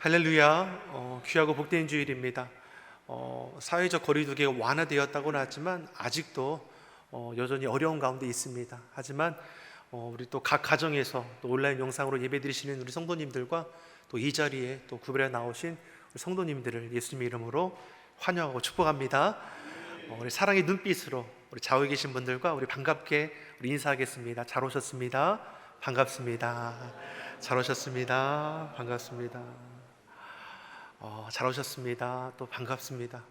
할렐루야. 귀하고 복된 주일입니다. 사회적 거리두기가 완화되었다고는 하지만 아직도 여전히 어려운 가운데 있습니다. 하지만 우리 또 각 가정에서 또 온라인 영상으로 예배드리시는 우리 성도님들과 또 이 자리에 또 구별해 나오신 우리 성도님들을 예수님의 이름으로 환영하고 축복합니다. 우리 사랑의 눈빛으로 우리 좌우에 계신 분들과 우리 반갑게 우리 인사하겠습니다. 잘 오셨습니다. 반갑습니다. 잘 오셨습니다. 반갑습니다. 잘 오셨습니다. 또 반갑습니다.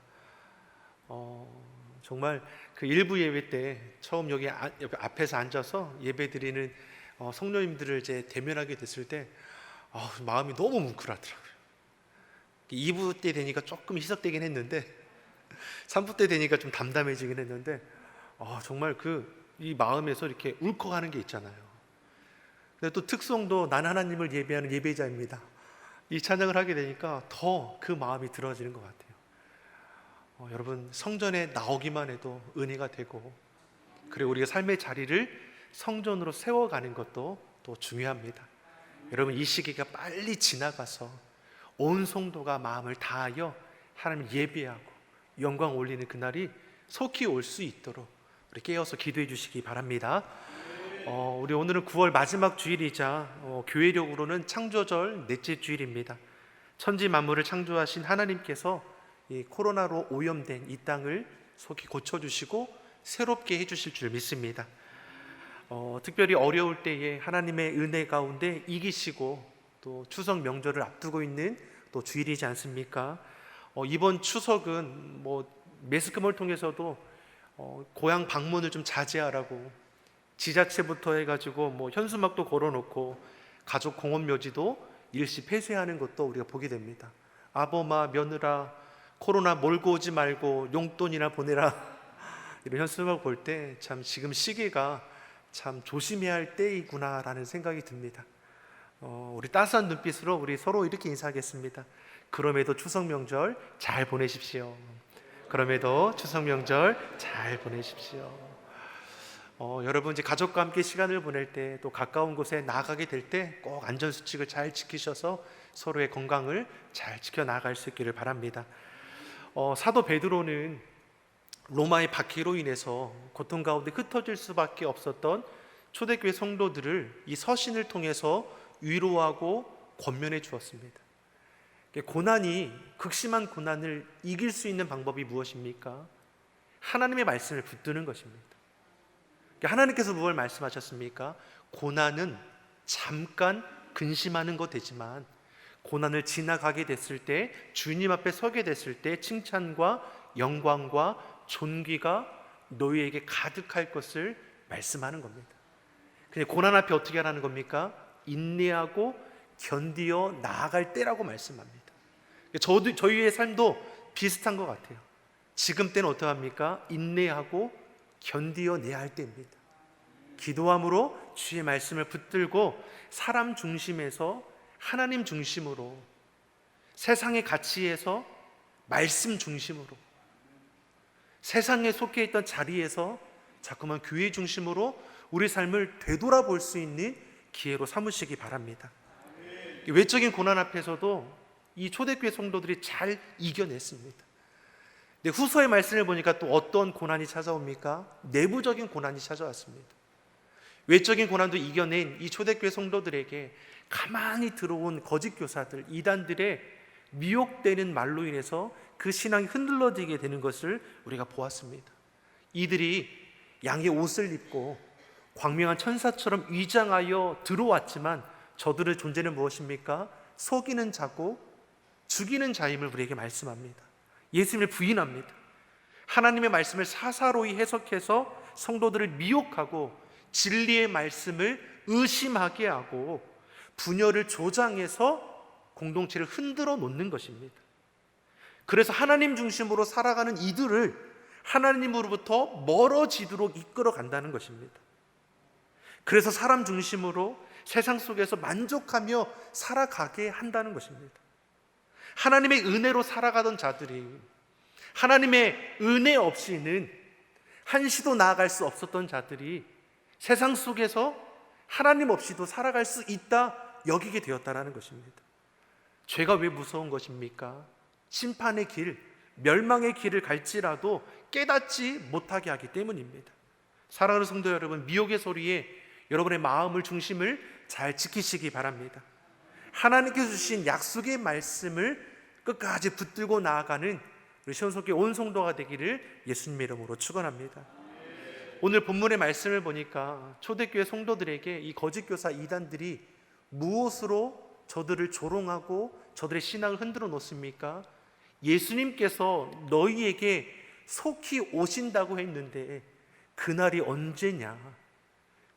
정말 그 일부 예배 때 처음 여기 앞에서 앉아서 예배 드리는 성도님들을 이제 대면하게 됐을 때 마음이 너무 뭉클하더라고요. 2부 때 되니까 조금 희석되긴 했는데 3부 때 되니까 좀 담담해지긴 했는데 정말 이 마음에서 이렇게 울컥하는 게 있잖아요. 근데 또 특성도 난 하나님을 예배하는 예배자입니다. 이 찬양을 하게 되니까 더 그 마음이 들어지는 것 같아요. 여러분, 성전에 나오기만 해도 은혜가 되고, 그리고 우리가 삶의 자리를 성전으로 세워가는 것도 또 중요합니다. 여러분, 이 시기가 빨리 지나가서 온 성도가 마음을 다하여 하나님 예배하고 영광 올리는 그날이 속히 올 수 있도록 우리 깨어서 기도해 주시기 바랍니다. 우리 오늘은 9월 마지막 주일이자 교회력으로는 창조절 넷째 주일입니다. 천지 만물을 창조하신 하나님께서 이 코로나로 오염된 이 땅을 속히 고쳐주시고 새롭게 해주실 줄 믿습니다. 특별히 어려울 때에 하나님의 은혜 가운데 이기시고 또 추석 명절을 앞두고 있는 또 주일이지 않습니까? 이번 추석은 매스컴을 통해서도 고향 방문을 좀 자제하라고 지자체부터 해가지고 현수막도 걸어놓고 가족 공원 묘지도 일시 폐쇄하는 것도 우리가 보게 됩니다. 아범아 며느라 코로나 몰고 오지 말고 용돈이나 보내라 이런 현수막 볼 때 참 지금 시기가 참 조심해야 할 때이구나라는 생각이 듭니다. 우리 따스한 눈빛으로 우리 서로 이렇게 인사하겠습니다. 그럼에도 추석 명절 잘 보내십시오. 그럼에도 추석 명절 잘 보내십시오. 여러분, 이제 가족과 함께 시간을 보낼 때 또 가까운 곳에 나가게 될 때 꼭 안전수칙을 잘 지키셔서 서로의 건강을 잘 지켜나갈 수 있기를 바랍니다. 사도 베드로는 로마의 박해로 인해서 고통 가운데 흩어질 수밖에 없었던 초대교회 성도들을 이 서신을 통해서 위로하고 권면해 주었습니다. 극심한 고난을 이길 수 있는 방법이 무엇입니까? 하나님의 말씀을 붙드는 것입니다. 하나님께서 무엇을 말씀하셨습니까? 고난은 잠깐 근심하는 것 되지만 고난을 지나가게 됐을 때, 주님 앞에 서게 됐을 때 칭찬과 영광과 존귀가 너희에게 가득할 것을 말씀하는 겁니다. 근데 고난 앞에 어떻게 하라는 겁니까? 인내하고 견디어 나아갈 때라고 말씀합니다. 저희의 삶도 비슷한 것 같아요. 지금 때는 어떡합니까? 인내하고 견디어 내야 할 때입니다. 기도함으로 주의 말씀을 붙들고 사람 중심에서 하나님 중심으로, 세상의 가치에서 말씀 중심으로, 세상에 속해 있던 자리에서 자꾸만 교회 중심으로 우리 삶을 되돌아볼 수 있는 기회로 삼으시기 바랍니다. 외적인 고난 앞에서도 이 초대교회 성도들이 잘 이겨냈습니다. 근데 후서의 말씀을 보니까 또 어떤 고난이 찾아옵니까? 내부적인 고난이 찾아왔습니다. 외적인 고난도 이겨낸 이 초대교회 성도들에게 가만히 들어온 거짓 교사들, 이단들의 미혹되는 말로 인해서 그 신앙이 흔들러지게 되는 것을 우리가 보았습니다. 이들이 양의 옷을 입고 광명한 천사처럼 위장하여 들어왔지만 저들의 존재는 무엇입니까? 속이는 자고 죽이는 자임을 우리에게 말씀합니다. 예수님을 부인합니다. 하나님의 말씀을 사사로이 해석해서 성도들을 미혹하고 진리의 말씀을 의심하게 하고 분열을 조장해서 공동체를 흔들어 놓는 것입니다. 그래서 하나님 중심으로 살아가는 이들을 하나님으로부터 멀어지도록 이끌어 간다는 것입니다. 그래서 사람 중심으로 세상 속에서 만족하며 살아가게 한다는 것입니다. 하나님의 은혜로 살아가던 자들이 하나님의 은혜 없이는 한시도 나아갈 수 없었던 자들이 세상 속에서 하나님 없이도 살아갈 수 있다 여기게 되었다는 것입니다. 죄가 왜 무서운 것입니까? 심판의 길, 멸망의 길을 갈지라도 깨닫지 못하게 하기 때문입니다. 사랑하는 성도 여러분, 미혹의 소리에 여러분의 마음을 중심을 잘 지키시기 바랍니다. 하나님께서 주신 약속의 말씀을 끝까지 붙들고 나아가는 우리 시온석교회 온 성도가 되기를 예수님의 이름으로 축원합니다. 오늘 본문의 말씀을 보니까 초대교회 성도들에게 이 거짓교사 이단들이 무엇으로 저들을 조롱하고 저들의 신앙을 흔들어 놓습니까? 예수님께서 너희에게 속히 오신다고 했는데 그날이 언제냐?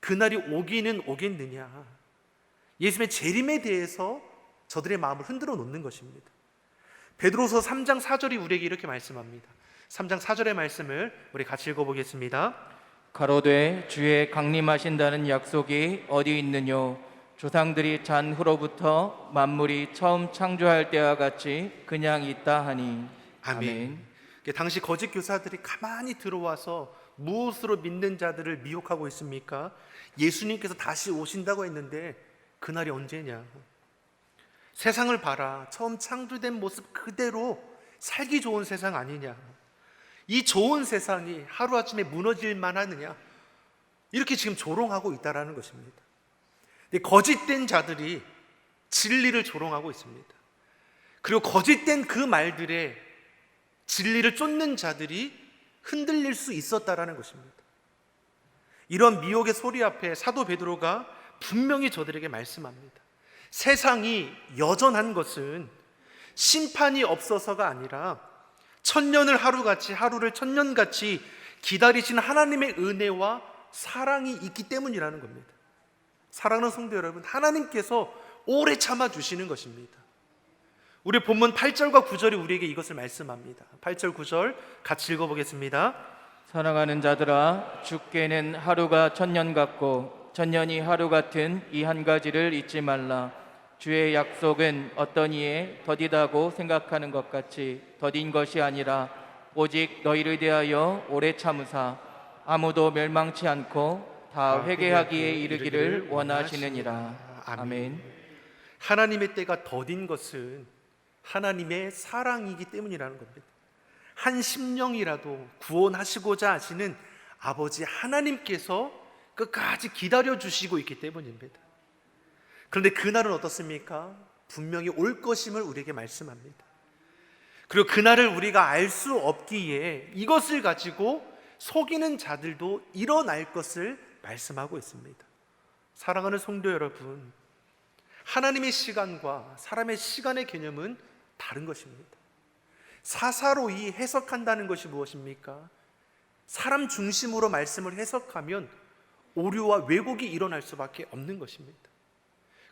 그날이 오기는 오겠느냐? 예수님의 재림에 대해서 저들의 마음을 흔들어 놓는 것입니다. 베드로서 3장 4절이 우리에게 이렇게 말씀합니다. 3장 4절의 말씀을 우리 같이 읽어보겠습니다. 가로되 주의 강림하신다는 약속이 어디 있느뇨? 조상들이 잔 후로부터 만물이 처음 창조할 때와 같이 그냥 있다 하니. 아멘. 당시 거짓 교사들이 가만히 들어와서 무엇으로 믿는 자들을 미혹하고 있습니까? 예수님께서 다시 오신다고 했는데 그날이 언제냐? 세상을 봐라. 처음 창조된 모습 그대로 살기 좋은 세상 아니냐? 이 좋은 세상이 하루아침에 무너질만 하느냐? 이렇게 지금 조롱하고 있다는 것입니다. 근데 거짓된 자들이 진리를 조롱하고 있습니다. 그리고 거짓된 그 말들에 진리를 쫓는 자들이 흔들릴 수 있었다라는 것입니다. 이런 미혹의 소리 앞에 사도 베드로가 분명히 저들에게 말씀합니다. 세상이 여전한 것은 심판이 없어서가 아니라 천년을 하루같이, 하루를 천년같이 기다리신 하나님의 은혜와 사랑이 있기 때문이라는 겁니다. 사랑하는 성도 여러분, 하나님께서 오래 참아주시는 것입니다. 우리 본문 8절과 9절이 우리에게 이것을 말씀합니다. 8절 9절 같이 읽어보겠습니다. 사랑하는 자들아, 주께는 하루가 천년 같고 천년이 하루 같은 이 한 가지를 잊지 말라. 주의 약속은 어떤 이에 더디다고 생각하는 것 같이 더딘 것이 아니라 오직 너희를 대하여 오래 참으사 아무도 멸망치 않고 다 회개하기에 이르기를 원하시느니라. 아멘. 하나님의 때가 더딘 것은 하나님의 사랑이기 때문이라는 겁니다. 한 심령이라도 구원하시고자 하시는 아버지 하나님께서 끝까지 기다려주시고 있기 때문입니다. 그런데 그날은 어떻습니까? 분명히 올 것임을 우리에게 말씀합니다. 그리고 그날을 우리가 알 수 없기에 이것을 가지고 속이는 자들도 일어날 것을 말씀하고 있습니다. 사랑하는 성도 여러분, 하나님의 시간과 사람의 시간의 개념은 다른 것입니다. 사사로이 해석한다는 것이 무엇입니까? 사람 중심으로 말씀을 해석하면 오류와 왜곡이 일어날 수밖에 없는 것입니다.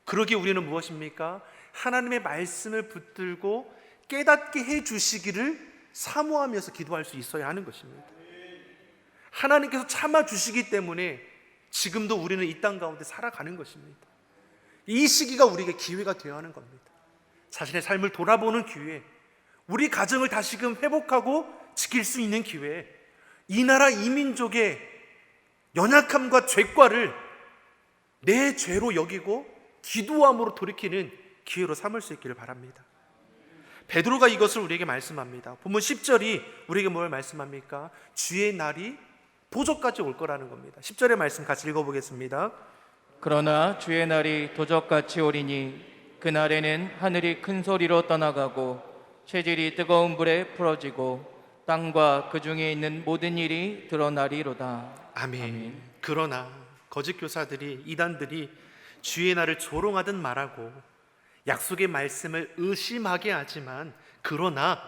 그러기에 우리는 무엇입니까? 하나님의 말씀을 붙들고 깨닫게 해주시기를 사모하면서 기도할 수 있어야 하는 것입니다. 하나님께서 참아주시기 때문에 지금도 우리는 이 땅 가운데 살아가는 것입니다. 이 시기가 우리에게 기회가 되어야 하는 겁니다. 자신의 삶을 돌아보는 기회, 우리 가정을 다시금 회복하고 지킬 수 있는 기회, 이 나라 이 민족의 연약함과 죄과를 내 죄로 여기고 기도함으로 돌이키는 기회로 삼을 수 있기를 바랍니다. 베드로가 이것을 우리에게 말씀합니다. 본문 10절이 우리에게 뭘 말씀합니까? 주의 날이 도적같이 올 거라는 겁니다. 10절의 말씀 같이 읽어보겠습니다. 그러나 주의 날이 도적같이 오리니 그날에는 하늘이 큰 소리로 떠나가고 체질이 뜨거운 불에 풀어지고 땅과 그 중에 있는 모든 일이 드러나리로다. 아멘. 그러나 거짓 교사들이, 이단들이 주의 날을 조롱하듯 말하고 약속의 말씀을 의심하게 하지만, 그러나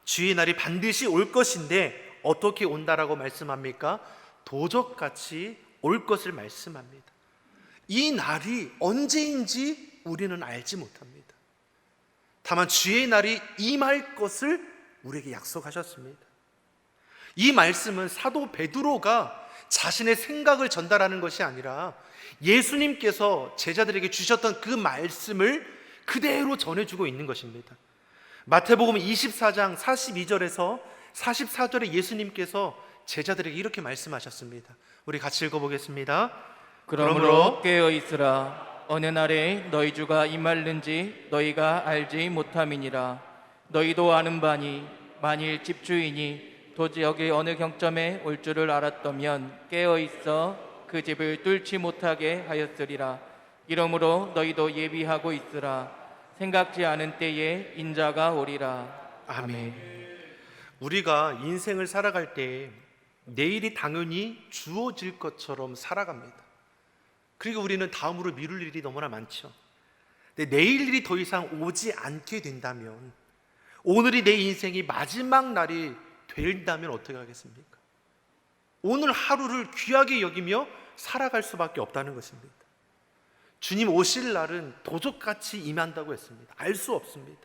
주의 날이 반드시 올 것인데 어떻게 온다라고 말씀합니까? 도적같이 올 것을 말씀합니다. 이 날이 언제인지 우리는 알지 못합니다. 다만 주의 날이 임할 것을 우리에게 약속하셨습니다. 이 말씀은 사도 베드로가 자신의 생각을 전달하는 것이 아니라 예수님께서 제자들에게 주셨던 그 말씀을 그대로 전해주고 있는 것입니다. 마태복음 24장 42절에서 44절에 예수님께서 제자들에게 이렇게 말씀하셨습니다. 우리 같이 읽어보겠습니다. 그러므로 깨어 있으라. 어느 날에 너희 주가 임할는지 너희가 알지 못함이니라. 너희도 아는 바니 만일 집주인이 도저히 어느 경점에 올 줄을 알았다면 깨어 있어 그 집을 뚫지 못하게 하였으리라. 이러므로 너희도 예비하고 있으라. 생각지 않은 때에 인자가 오리라. 아멘. 우리가 인생을 살아갈 때 내일이 당연히 주어질 것처럼 살아갑니다. 그리고 우리는 다음으로 미룰 일이 너무나 많죠. 근데 내일 일이 더 이상 오지 않게 된다면, 오늘이 내 인생이 마지막 날이 된다면 어떻게 하겠습니까? 오늘 하루를 귀하게 여기며 살아갈 수밖에 없다는 것입니다. 주님 오실 날은 도적같이 임한다고 했습니다. 알 수 없습니다.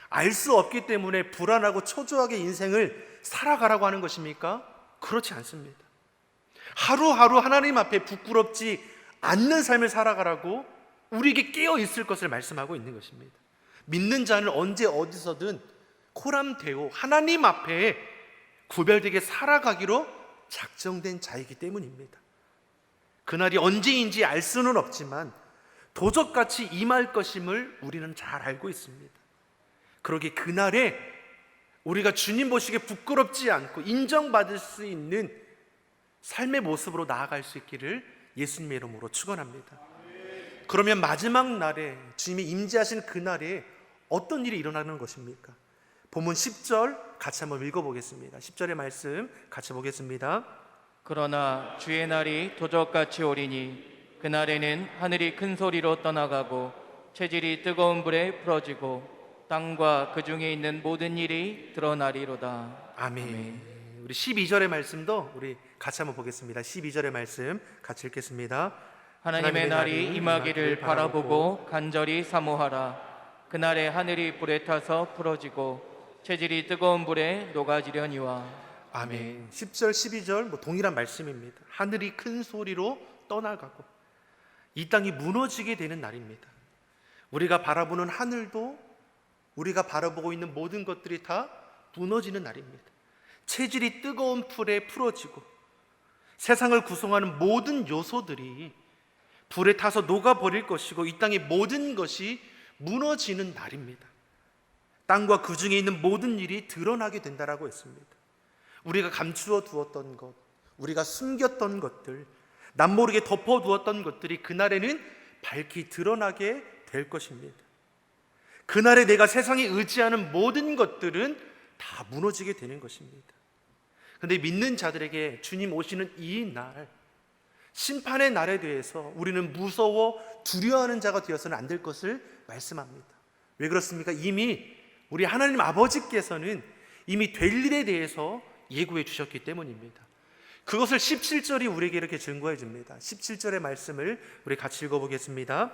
알 수 없기 때문에 불안하고 초조하게 인생을 살아가라고 하는 것입니까? 그렇지 않습니다. 하루하루 하나님 앞에 부끄럽지 않는 삶을 살아가라고 우리에게 깨어 있을 것을 말씀하고 있는 것입니다. 믿는 자는 언제 어디서든 코람되어 하나님 앞에 구별되게 살아가기로 작정된 자이기 때문입니다. 그날이 언제인지 알 수는 없지만 도적같이 임할 것임을 우리는 잘 알고 있습니다. 그러기에 그날에 우리가 주님 보시기에 부끄럽지 않고 인정받을 수 있는 삶의 모습으로 나아갈 수 있기를 예수님의 이름으로 축원합니다. 그러면 마지막 날에 주님이 임재하신 그날에 어떤 일이 일어나는 것입니까? 본문 10절 같이 한번 읽어보겠습니다. 10절의 말씀 같이 보겠습니다. 그러나 주의 날이 도적같이 오리니 그날에는 하늘이 큰 소리로 떠나가고 체질이 뜨거운 불에 풀어지고 땅과 그 중에 있는 모든 일이 드러나리로다. 아멘. 우리 12절의 말씀도 우리 같이 한번 보겠습니다. 12절의 말씀 같이 읽겠습니다. 하나님의 날이 임하기를 바라보고 간절히 사모하라. 그날에 하늘이 불에 타서 풀어지고 체질이 뜨거운 불에 녹아지려니와. 아멘. 10절 12절 동일한 말씀입니다. 하늘이 큰 소리로 떠나가고 이 땅이 무너지게 되는 날입니다. 우리가 바라보는 하늘도 우리가 바라보고 있는 모든 것들이 다 무너지는 날입니다. 체질이 뜨거운 불에 풀어지고 세상을 구성하는 모든 요소들이 불에 타서 녹아버릴 것이고 이 땅의 모든 것이 무너지는 날입니다. 땅과 그 중에 있는 모든 일이 드러나게 된다라고 했습니다. 우리가 감추어 두었던 것, 우리가 숨겼던 것들, 남모르게 덮어두었던 것들이 그날에는 밝히 드러나게 될 것입니다. 그날에 내가 세상에 의지하는 모든 것들은 다 무너지게 되는 것입니다. 그런데 믿는 자들에게 주님 오시는 이 날, 심판의 날에 대해서 우리는 무서워 두려워하는 자가 되어서는 안 될 것을 말씀합니다. 왜 그렇습니까? 이미 우리 하나님 아버지께서는 이미 될 일에 대해서 예고해 주셨기 때문입니다. 그것을 17절이 우리에게 이렇게 증거해 줍니다. 17절의 말씀을 우리 같이 읽어보겠습니다.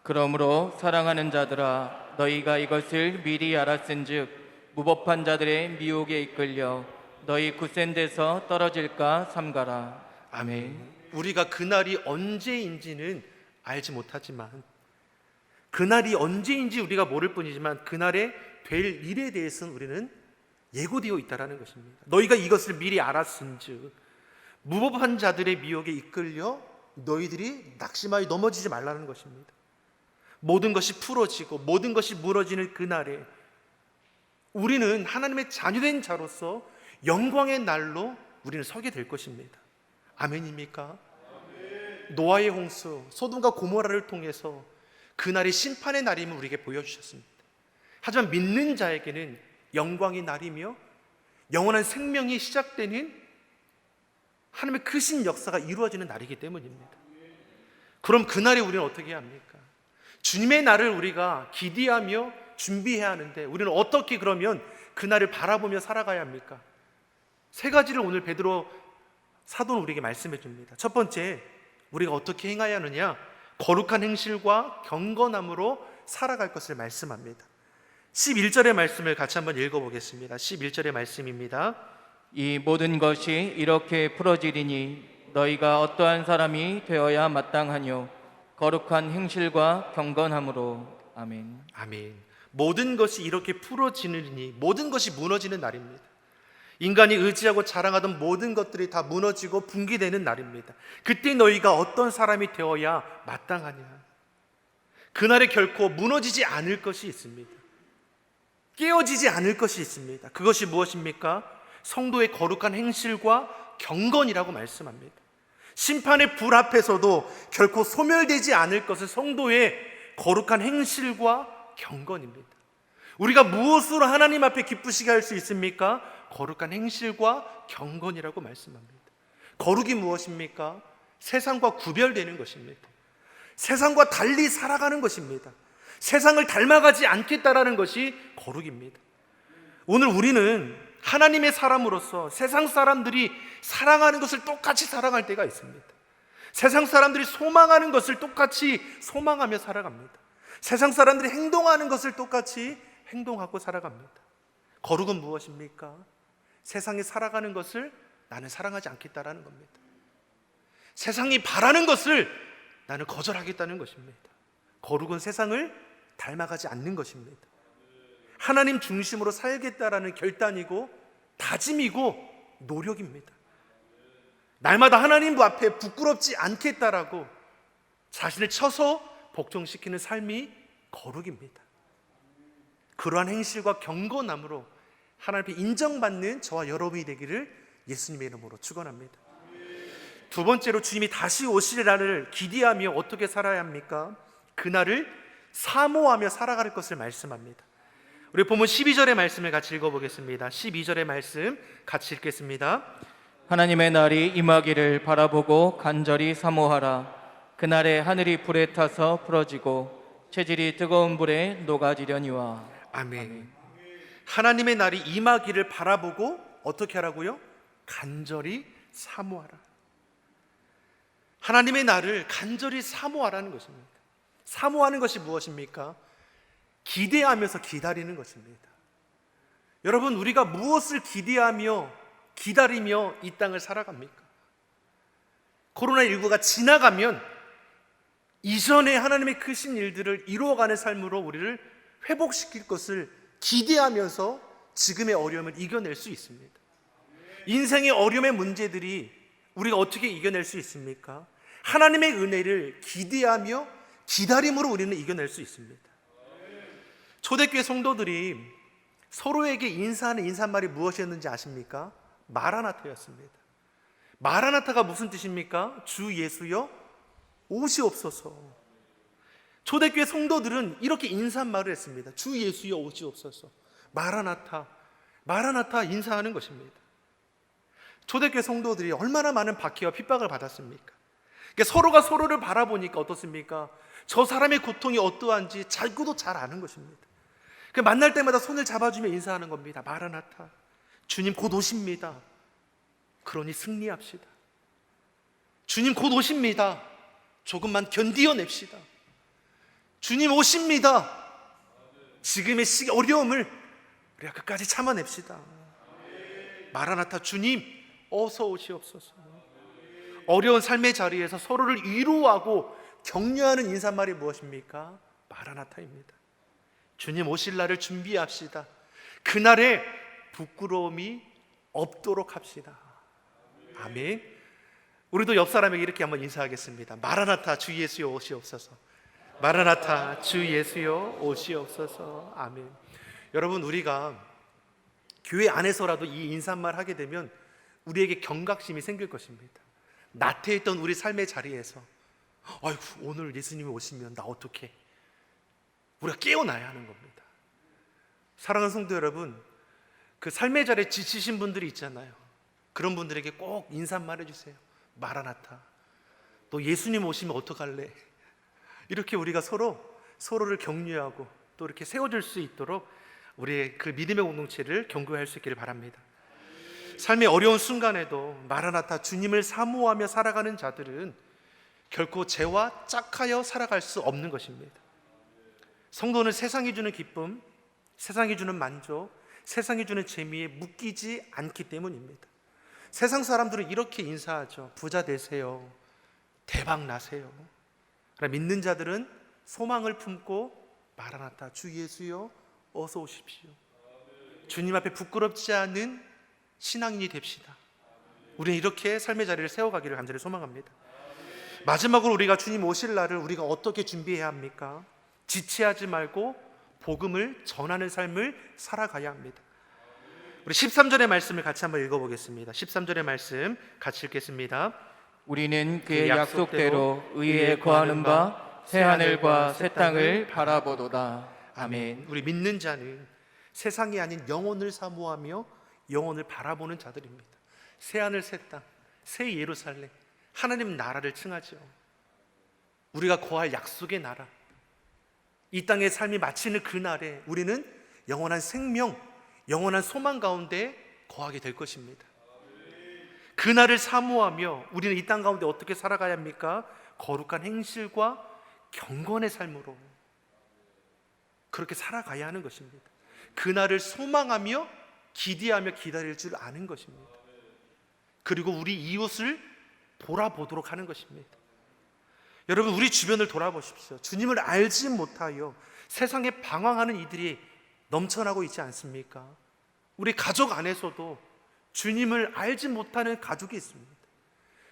그러므로 사랑하는 자들아 너희가 이것을 미리 알았은즉 무법한 자들의 미혹에 이끌려 너희 굳센 데서 떨어질까 삼가라. 아멘. 우리가 그날이 언제인지는 알지 못하지만 그날이 언제인지 우리가 모를 뿐이지만 그날에 될 일에 대해서는 우리는 예고되어 있다는 것입니다. 너희가 이것을 미리 알았은즉 무법한 자들의 미혹에 이끌려 너희들이 낙심하여 넘어지지 말라는 것입니다. 모든 것이 풀어지고 모든 것이 무너지는 그날에 우리는 하나님의 자녀된 자로서 영광의 날로 우리는 서게 될 것입니다. 아멘입니까? 노아의 홍수, 소돔과 고모라를 통해서 그날이 심판의 날임을 우리에게 보여주셨습니다. 하지만 믿는 자에게는 영광의 날이며 영원한 생명이 시작되는 하나님의 크신 역사가 이루어지는 날이기 때문입니다. 그럼 그날에 우리는 어떻게 해야 합니까? 주님의 날을 우리가 기대하며 준비해야 하는데 우리는 어떻게 그러면 그날을 바라보며 살아가야 합니까? 세 가지를 오늘 베드로 사도는 우리에게 말씀해 줍니다. 첫 번째, 우리가 어떻게 행해야 하느냐? 거룩한 행실과 경건함으로 살아갈 것을 말씀합니다. 11절의 말씀을 같이 한번 읽어보겠습니다. 11절의 말씀입니다. 이 모든 것이 이렇게 풀어지리니 너희가 어떠한 사람이 되어야 마땅하뇨 거룩한 행실과 경건함으로. 아멘. 아멘. 모든 것이 이렇게 풀어지느니 모든 것이 무너지는 날입니다. 인간이 의지하고 자랑하던 모든 것들이 다 무너지고 붕괴되는 날입니다. 그때 너희가 어떤 사람이 되어야 마땅하냐? 그날에 결코 무너지지 않을 것이 있습니다. 깨어지지 않을 것이 있습니다. 그것이 무엇입니까? 성도의 거룩한 행실과 경건이라고 말씀합니다. 심판의 불 앞에서도 결코 소멸되지 않을 것은 성도의 거룩한 행실과 경건입니다. 우리가 무엇으로 하나님 앞에 기쁘시게 할 수 있습니까? 거룩한 행실과 경건이라고 말씀합니다. 거룩이 무엇입니까? 세상과 구별되는 것입니다. 세상과 달리 살아가는 것입니다. 세상을 닮아가지 않겠다라는 것이 거룩입니다. 오늘 우리는 하나님의 사람으로서 세상 사람들이 사랑하는 것을 똑같이 사랑할 때가 있습니다. 세상 사람들이 소망하는 것을 똑같이 소망하며 살아갑니다. 세상 사람들이 행동하는 것을 똑같이 행동하고 살아갑니다. 거룩은 무엇입니까? 세상이 살아가는 것을 나는 사랑하지 않겠다라는 겁니다. 세상이 바라는 것을 나는 거절하겠다는 것입니다. 거룩은 세상을 닮아가지 않는 것입니다. 하나님 중심으로 살겠다라는 결단이고 다짐이고 노력입니다. 날마다 하나님 앞에 부끄럽지 않겠다라고 자신을 쳐서 복종시키는 삶이 거룩입니다. 그러한 행실과 경건함으로 하나님 앞에 인정받는 저와 여러분이 되기를 예수님의 이름으로 축원합니다. 두 번째로 주님이 다시 오실 날을 기대하며 어떻게 살아야 합니까? 그날을 사모하며 살아갈 것을 말씀합니다. 우리 본문 12절의 말씀을 같이 읽어보겠습니다. 12절의 말씀 같이 읽겠습니다. 하나님의 날이 임하기를 바라보고 간절히 사모하라. 그날에 하늘이 불에 타서 부러지고 체질이 뜨거운 불에 녹아지려니와. 아멘. 하나님의 날이 임하기를 바라보고 어떻게 하라고요? 간절히 사모하라. 하나님의 날을 간절히 사모하라는 것입니다. 사모하는 것이 무엇입니까? 기대하면서 기다리는 것입니다. 여러분, 우리가 무엇을 기대하며 기다리며 이 땅을 살아갑니까? 코로나19가 지나가면 이전에 하나님의 크신 일들을 이루어가는 삶으로 우리를 회복시킬 것을 기대하면서 지금의 어려움을 이겨낼 수 있습니다. 인생의 어려움의 문제들이 우리가 어떻게 이겨낼 수 있습니까? 하나님의 은혜를 기대하며 기다림으로 우리는 이겨낼 수 있습니다. 초대교회 성도들이 서로에게 인사하는 인사말이 무엇이었는지 아십니까? 마라나타였습니다. 마라나타가 무슨 뜻입니까? 주 예수여 오시옵소서. 초대교회 성도들은 이렇게 인사말을 했습니다. 주 예수여 오시옵소서. 마라나타, 마라나타 인사하는 것입니다. 초대교회 성도들이 얼마나 많은 박해와 핍박을 받았습니까? 그러니까 서로가 서로를 바라보니까 어떻습니까? 저 사람의 고통이 어떠한지 자기도 잘 아는 것입니다. 만날 때마다 손을 잡아주며 인사하는 겁니다. 마라나타, 주님 곧 오십니다. 그러니 승리합시다. 주님 곧 오십니다. 조금만 견디어냅시다. 주님 오십니다. 지금의 어려움을 우리가 끝까지 참아냅시다. 마라나타, 주님 어서 오시옵소서. 어려운 삶의 자리에서 서로를 위로하고 격려하는 인사말이 무엇입니까? 마라나타입니다. 주님 오실 날을 준비합시다. 그날에 부끄러움이 없도록 합시다. 아멘. 우리도 옆 사람에게 이렇게 한번 인사하겠습니다. 마라나타, 주 예수여 오시옵소서. 마라나타, 주 예수여 오시옵소서. 아멘. 여러분, 우리가 교회 안에서라도 이 인사말 하게 되면 우리에게 경각심이 생길 것입니다. 나태했던 우리 삶의 자리에서 아이고, 오늘 예수님이 오시면 나 어떡해? 우리가 깨어나야 하는 겁니다. 사랑하는 성도 여러분, 그 삶의 자리에 지치신 분들이 있잖아요. 그런 분들에게 꼭 인사말 해주세요. 마라나타, 너 예수님 오시면 어떡할래? 이렇게 우리가 서로를 격려하고 또 이렇게 세워줄 수 있도록 우리의 그 믿음의 공동체를 견고할 수 있기를 바랍니다. 삶의 어려운 순간에도 마라나타, 주님을 사모하며 살아가는 자들은 결코 죄와 짝하여 살아갈 수 없는 것입니다. 성도는 세상이 주는 기쁨, 세상이 주는 만족, 세상이 주는 재미에 묶이지 않기 때문입니다. 세상 사람들은 이렇게 인사하죠. 부자 되세요. 대박 나세요. 그러나 믿는 자들은 소망을 품고 마라나타, 주 예수여 어서 오십시오. 주님 앞에 부끄럽지 않은 신앙인이 됩시다. 우리는 이렇게 삶의 자리를 세워가기를 간절히 소망합니다. 마지막으로 우리가 주님 오실 날을 우리가 어떻게 준비해야 합니까? 지체하지 말고 복음을 전하는 삶을 살아가야 합니다. 우리 13절의 말씀을 같이 한번 읽어보겠습니다. 13절의 말씀 같이 읽겠습니다. 우리는 그의 약속대로 의에 거하는 바 새하늘과 새 땅을 바라보도다. 아멘. 우리 믿는 자는 세상이 아닌 영혼을 사모하며 영혼을 바라보는 자들입니다. 새하늘 새 땅, 새 예루살렘, 하나님 나라를 칭하죠. 우리가 거할 약속의 나라, 이 땅의 삶이 마치는 그날에 우리는 영원한 생명, 영원한 소망 가운데 거하게 될 것입니다. 그날을 사모하며 우리는 이 땅 가운데 어떻게 살아가야 합니까? 거룩한 행실과 경건의 삶으로 그렇게 살아가야 하는 것입니다. 그날을 소망하며 기대하며 기다릴 줄 아는 것입니다. 그리고 우리 이웃을 돌아보도록 하는 것입니다. 여러분, 우리 주변을 돌아보십시오. 주님을 알지 못하여 세상에 방황하는 이들이 넘쳐나고 있지 않습니까? 우리 가족 안에서도 주님을 알지 못하는 가족이 있습니다.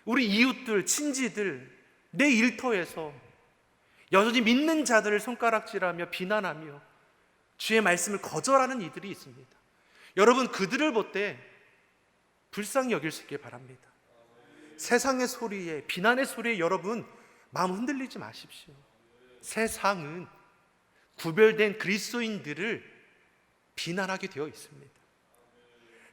우리 이웃들, 친지들, 내 일터에서 여전히 믿는 자들을 손가락질하며 비난하며 주의 말씀을 거절하는 이들이 있습니다. 여러분, 그들을 볼 때 불쌍히 여길 수 있길 바랍니다. 세상의 소리에, 비난의 소리에 여러분 마음 흔들리지 마십시오. 세상은 구별된 그리스도인들을 비난하게 되어 있습니다.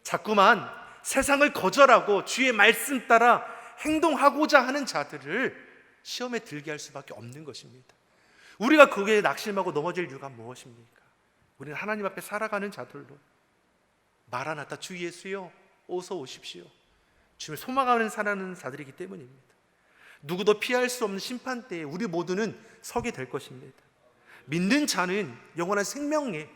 자꾸만 세상을 거절하고 주의 말씀 따라 행동하고자 하는 자들을 시험에 들게 할 수밖에 없는 것입니다. 우리가 거기에 낙심하고 넘어질 이유가 무엇입니까? 우리는 하나님 앞에 살아가는 자들로 마라나타 주 예수여 어서 오십시오, 주님을 소망하는 살아가는 자들이기 때문입니다. 누구도 피할 수 없는 심판대에 우리 모두는 서게 될 것입니다. 믿는 자는 영원한 생명에,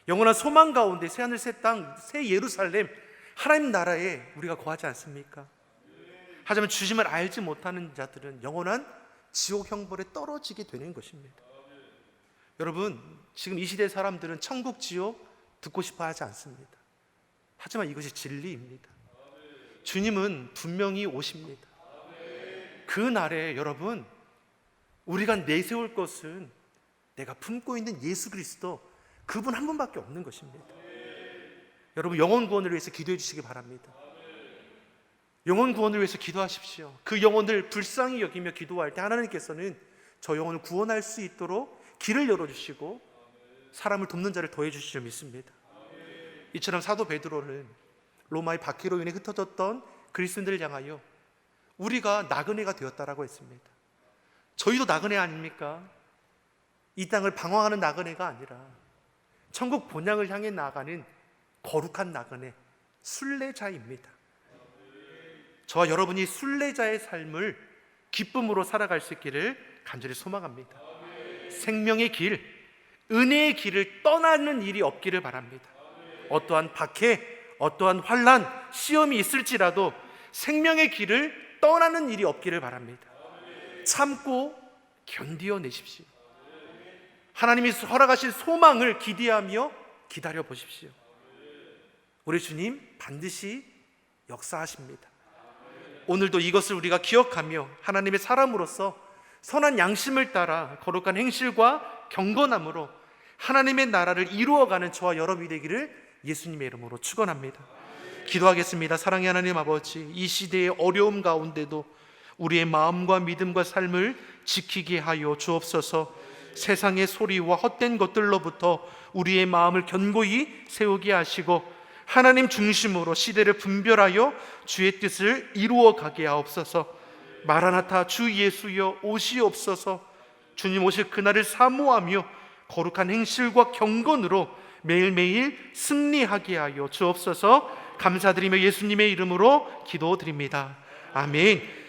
영원한 소망 가운데 새하늘 새 땅, 새 예루살렘, 하나님 나라에 우리가 거하지 않습니까? 하지만 주님을 알지 못하는 자들은 영원한 지옥 형벌에 떨어지게 되는 것입니다. 여러분, 지금 이 시대 사람들은 천국 지옥 듣고 싶어 하지 않습니다. 하지만 이것이 진리입니다. 주님은 분명히 오십니다. 그 날에 여러분, 우리가 내세울 것은 내가 품고 있는 예수 그리스도, 그분 한 분밖에 없는 것입니다. 여러분, 영혼 구원을 위해서 기도해 주시기 바랍니다. 영혼 구원을 위해서 기도하십시오. 그 영혼을 불쌍히 여기며 기도할 때 하나님께서는 저 영혼을 구원할 수 있도록 길을 열어주시고 사람을 돕는 자를 더해 주실 줄 믿습니다. 이처럼 사도 베드로는 로마의 박해로 인해 흩어졌던 그리스도인들을 향하여 우리가 나그네가 되었다라고 했습니다. 저희도 나그네 아닙니까? 이 땅을 방황하는 나그네가 아니라 천국 본향을 향해 나가는 거룩한 나그네, 순례자입니다. 저와 여러분이 순례자의 삶을 기쁨으로 살아갈 수 있기를 간절히 소망합니다. 생명의 길, 은혜의 길을 떠나는 일이 없기를 바랍니다. 어떠한 박해, 어떠한 환난, 시험이 있을지라도 생명의 길을 떠나는 일이 없기를 바랍니다. 참고 견디어내십시오. 하나님이 허락하신 소망을 기대하며 기다려 보십시오. 우리 주님 반드시 역사하십니다. 오늘도 이것을 우리가 기억하며 하나님의 사람으로서 선한 양심을 따라 거룩한 행실과 경건함으로 하나님의 나라를 이루어가는 저와 여러분이 되기를 예수님의 이름으로 축원합니다. 기도하겠습니다. 사랑의 하나님 아버지, 이 시대의 어려움 가운데도 우리의 마음과 믿음과 삶을 지키게 하여 주옵소서. 세상의 소리와 헛된 것들로부터 우리의 마음을 견고히 세우게 하시고 하나님 중심으로 시대를 분별하여 주의 뜻을 이루어 가게 하옵소서. 마라나타 주 예수여 오시옵소서. 주님 오실 그날을 사모하며 거룩한 행실과 경건으로 매일매일 승리하게 하여 주옵소서. 감사드리며 예수님의 이름으로 기도드립니다. 아멘.